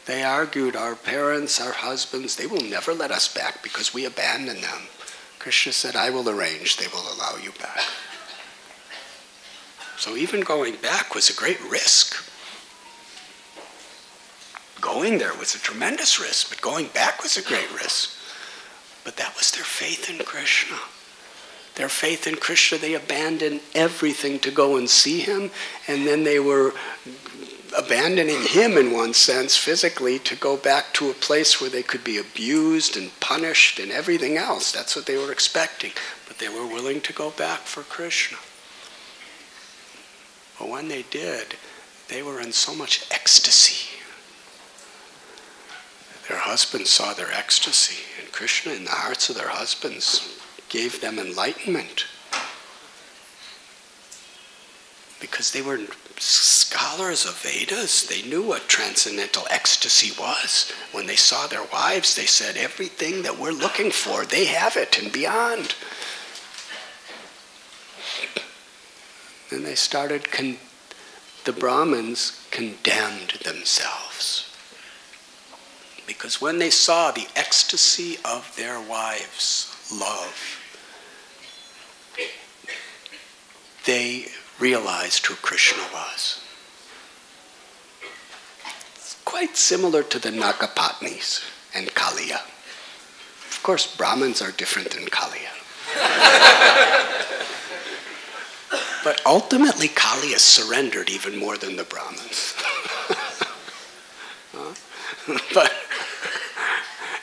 They argued, our parents, our husbands, they will never let us back because we abandoned them. Krishna said, I will arrange, they will allow you back. So even going back was a great risk. Going there was a tremendous risk, but going back was a great risk. But that was their faith in Krishna. Their faith in Krishna, they abandoned everything to go and see him, and then they were abandoning him in one sense physically to go back to a place where they could be abused and punished and everything else. That's what they were expecting. But they were willing to go back for Krishna. But when they did, they were in so much ecstasy. Their husbands saw their ecstasy, and Krishna in the hearts of their husbands gave them enlightenment. Because they were scholars of Vedas, they knew what transcendental ecstasy was. When they saw their wives, they said, everything that we're looking for, they have it and beyond. Then they started, the Brahmins condemned themselves. Because when they saw the ecstasy of their wives' love, they realized who Krishna was. It's quite similar to the Nagapatnis and Kaliya. Of course, Brahmins are different than Kaliya. But ultimately, Kaliya surrendered even more than the Brahmins.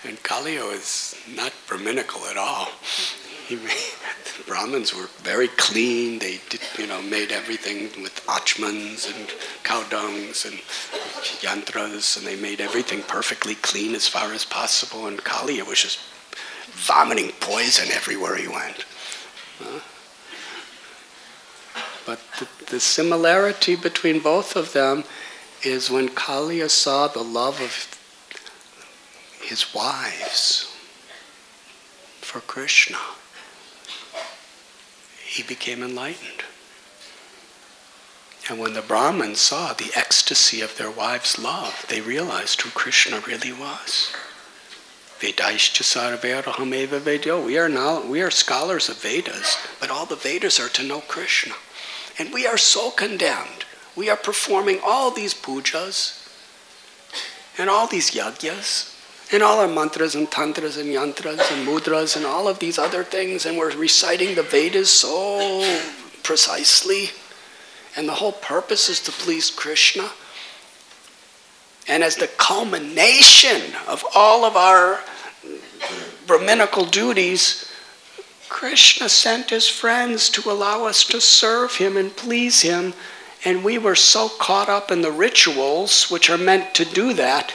And Kaliya was not Brahminical at all. The Brahmins were very clean. They did, made everything with achmans and cow dungs and yantras, and they made everything perfectly clean as far as possible. And Kaliya was just vomiting poison everywhere he went. But the similarity between both of them is when Kaliya saw the love of his wives for Krishna, he became enlightened. And when the Brahmins saw the ecstasy of their wives' love, they realized who Krishna really was. Vedaischa sarveham eva vedyo. We are scholars of Vedas, but all the Vedas are to know Krishna. And we are so condemned. We are performing all these pujas and all these yagyas and all our mantras and tantras and yantras and mudras and all of these other things, and we're reciting the Vedas so precisely, and the whole purpose is to please Krishna. And as the culmination of all of our Brahminical duties, Krishna sent his friends to allow us to serve him and please him, and we were so caught up in the rituals which are meant to do that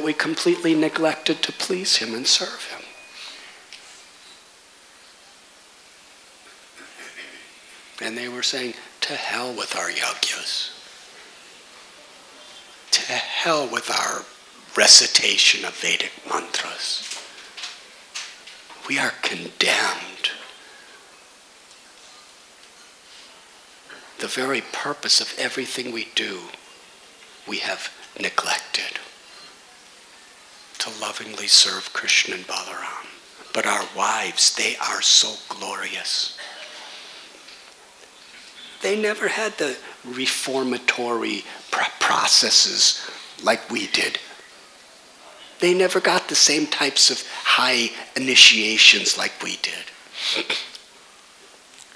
we completely neglected to please him and serve him. And they were saying, to hell with our yagyas. To hell with our recitation of Vedic mantras. We are condemned. The very purpose of everything we do, we have neglected. To lovingly serve Krishna and Balaram. But our wives, they are so glorious. They never had the reformatory processes like we did. They never got the same types of high initiations like we did.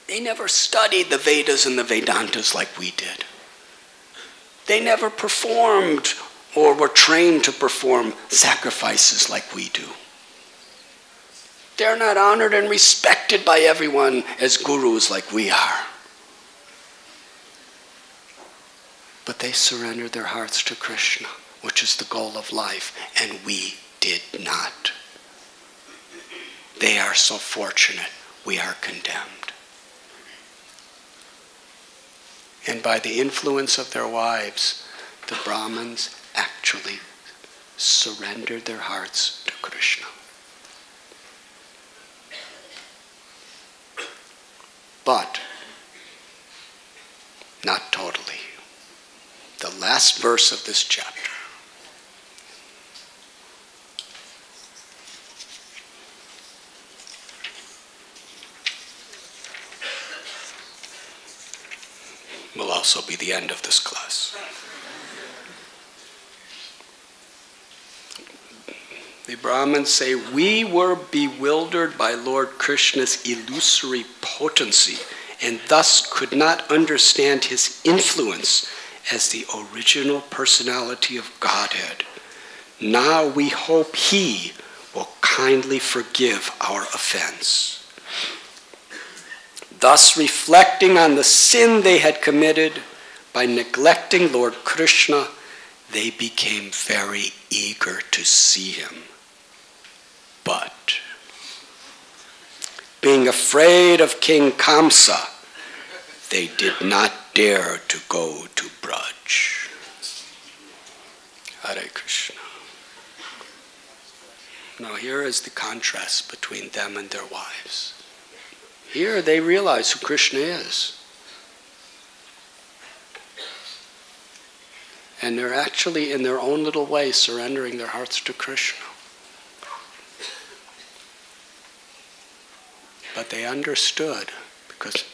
They never studied the Vedas and the Vedantas like we did. They never performed or were trained to perform sacrifices like we do. They're not honored and respected by everyone as gurus like we are. But they surrendered their hearts to Krishna, which is the goal of life, and we did not. They are so fortunate, we are condemned. And by the influence of their wives, the Brahmins actually surrendered their hearts to Krishna. But not totally. The last verse of this chapter, also be the end of this class. The Brahmins say, we were bewildered by Lord Krishna's illusory potency and thus could not understand his influence as the original personality of Godhead. Now we hope he will kindly forgive our offense. Thus, reflecting on the sin they had committed by neglecting Lord Krishna, they became very eager to see him. But, being afraid of King Kamsa, they did not dare to go to Braj. Hare Krishna. Now here is the contrast between them and their wives. Here they realize who Krishna is. And they're actually, in their own little way, surrendering their hearts to Krishna. But they understood, because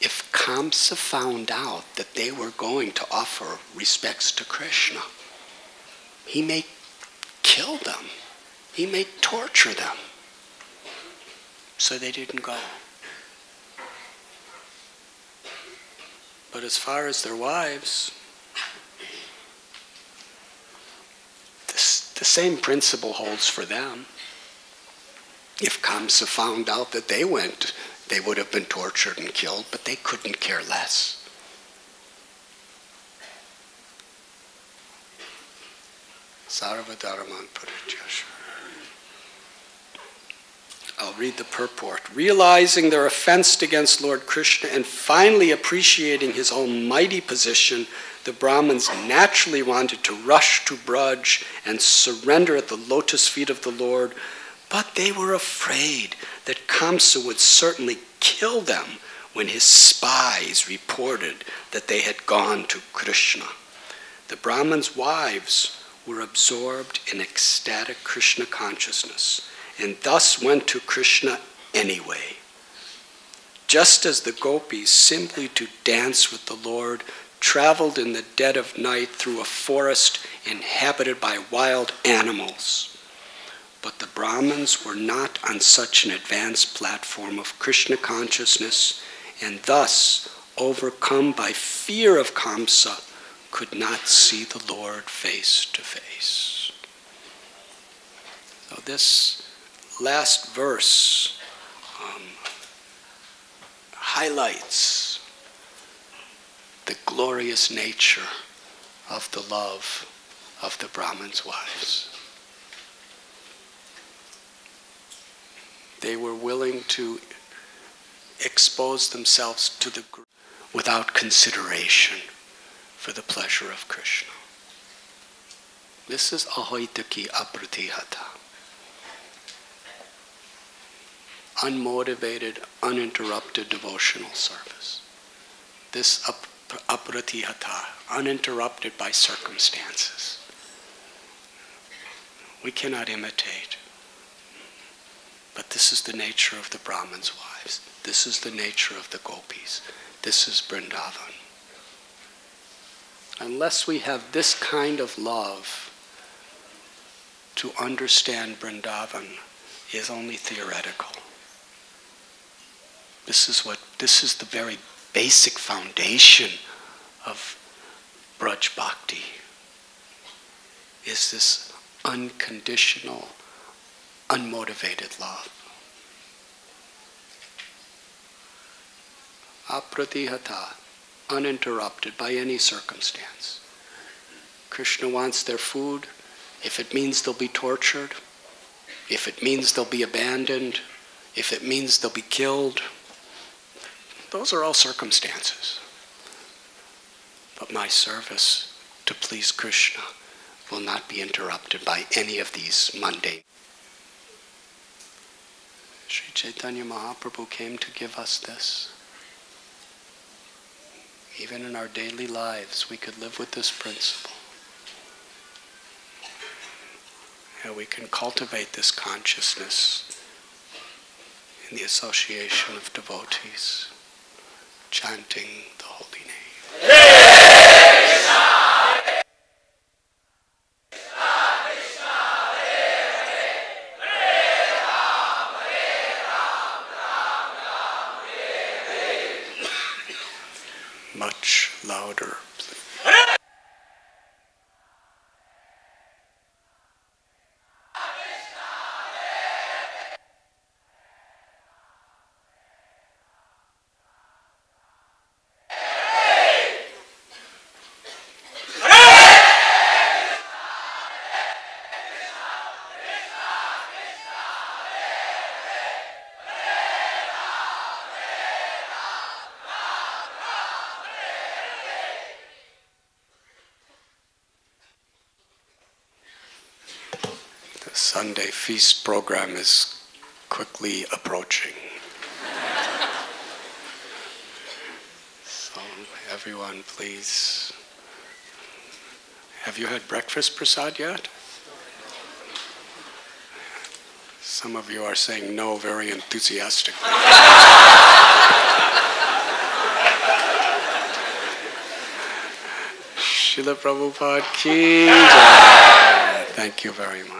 if Kamsa found out that they were going to offer respects to Krishna, he may kill them. He may torture them. So they didn't go. But as far as their wives, the same principle holds for them. If Kamsa found out that they went, they would have been tortured and killed, but they couldn't care less. Sarvadharaman Parityasha. I'll read the purport. Realizing their offense against Lord Krishna and finally appreciating his almighty position, the Brahmins naturally wanted to rush to Braj and surrender at the lotus feet of the Lord, but they were afraid that Kamsa would certainly kill them when his spies reported that they had gone to Krishna. The Brahmins' wives were absorbed in ecstatic Krishna consciousness and thus went to Krishna anyway. Just as the gopis, simply to dance with the Lord, traveled in the dead of night through a forest inhabited by wild animals. But the Brahmins were not on such an advanced platform of Krishna consciousness, and thus, overcome by fear of Kamsa, could not see the Lord face to face. So this last verse highlights the glorious nature of the love of the Brahmins' wives. They were willing to expose themselves to the group without consideration for the pleasure of Krishna. This is ahoitaki apratihata. Unmotivated, uninterrupted devotional service. This apratihata, uninterrupted by circumstances. We cannot imitate. But this is the nature of the Brahmins' wives. This is the nature of the gopis. This is Vrindavan. Unless we have this kind of love, to understand Vrindavan is only theoretical. This is the very basic foundation of Braj Bhakti. Is this unconditional, unmotivated love. Apratihata, uninterrupted by any circumstance. Krishna wants their food. If it means they'll be tortured, if it means they'll be abandoned, if it means they'll be killed, those are all circumstances. But my service to please Krishna will not be interrupted by any of these mundane. Sri Chaitanya Mahaprabhu came to give us this. Even in our daily lives, we could live with this principle. And we can cultivate this consciousness in the association of devotees, chanting the holy name. louder, please. The Sunday feast program is quickly approaching. So everyone, please. Have you had breakfast prasad yet? Some of you are saying no very enthusiastically. Srila Prabhupada ki jai. Thank you very much.